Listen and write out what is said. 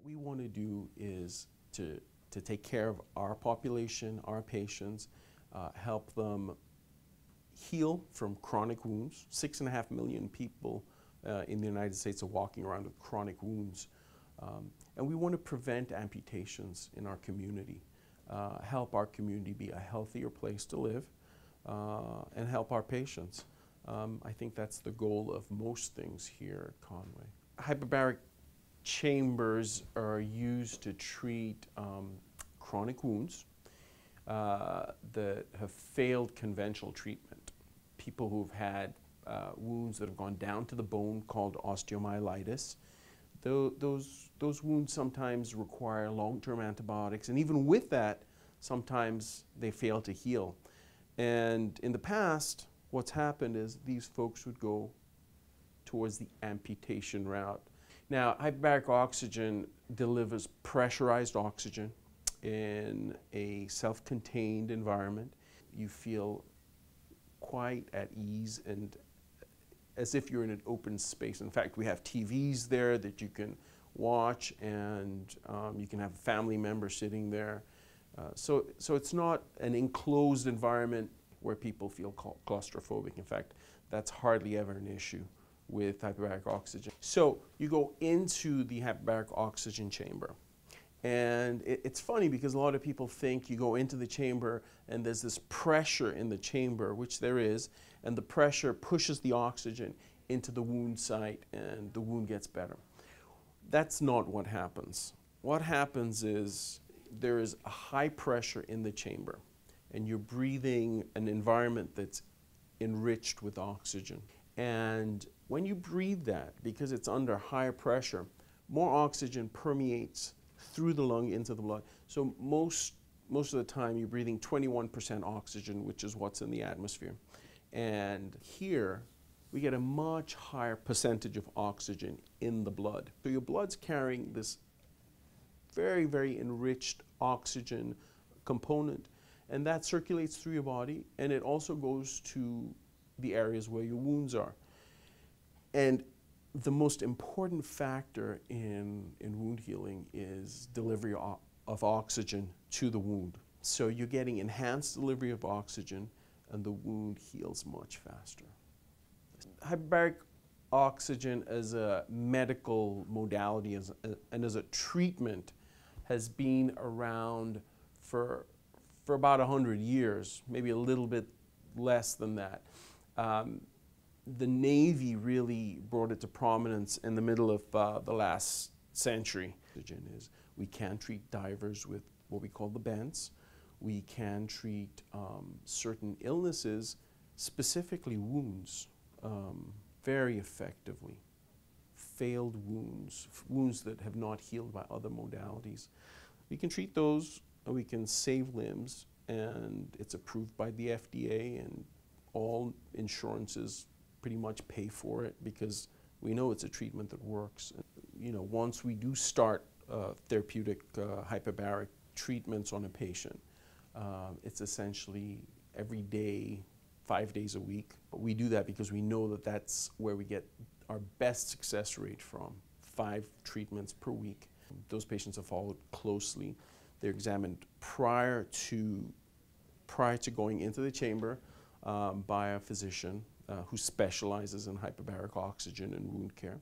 we want to do is to take care of our population, our patients, help them heal from chronic wounds. 6.5 million people in the United States are walking around with chronic wounds. And we want to prevent amputations in our community, help our community be a healthier place to live, and help our patients. I think that's the goal of most things here at Conway. Hyperbaric chambers are used to treat chronic wounds that have failed conventional treatment. People who've had wounds that have gone down to the bone called osteomyelitis. Those wounds sometimes require long-term antibiotics, and even with that, sometimes they fail to heal. And in the past, what's happened is these folks would go towards the amputation route. Now, hyperbaric oxygen delivers pressurized oxygen in a self-contained environment. You feel quite at ease and as if you're in an open space. In fact, we have TVs there that you can watch, and you can have a family member sitting there. So it's not an enclosed environment where people feel claustrophobic. In fact, that's hardly ever an issue with hyperbaric oxygen. So you go into the hyperbaric oxygen chamber. And it's funny because a lot of people think you go into the chamber and there's this pressure in the chamber, which there is, and the pressure pushes the oxygen into the wound site and the wound gets better. That's not what happens. What happens is there is a high pressure in the chamber and you're breathing an environment that's enriched with oxygen. And when you breathe that, because it's under higher pressure, more oxygen permeates through the lung into the blood. So most of the time you're breathing 21% oxygen, which is what's in the atmosphere. And here we get a much higher percentage of oxygen in the blood. So your blood's carrying this very, very enriched oxygen component, and that circulates through your body, and it also goes to the areas where your wounds are. And the most important factor in wound healing is delivery of oxygen to the wound. So you're getting enhanced delivery of oxygen and the wound heals much faster. Hyperbaric oxygen as a medical modality and as a treatment has been around for about 100 years, maybe a little bit less than that. The Navy really brought it to prominence in the middle of the last century. We can treat divers with what we call the bents. We can treat certain illnesses, specifically wounds, very effectively. Failed wounds, wounds that have not healed by other modalities. We can treat those, and we can save limbs, and it's approved by the FDA, and all insurances pretty much pay for it because we know it's a treatment that works. You know, once we do start therapeutic hyperbaric treatments on a patient, it's essentially every day, 5 days a week. We do that because we know that that's where we get our best success rate from, 5 treatments per week. Those patients are followed closely. They're examined prior to going into the chamber by a physician who specializes in hyperbaric oxygen and wound care.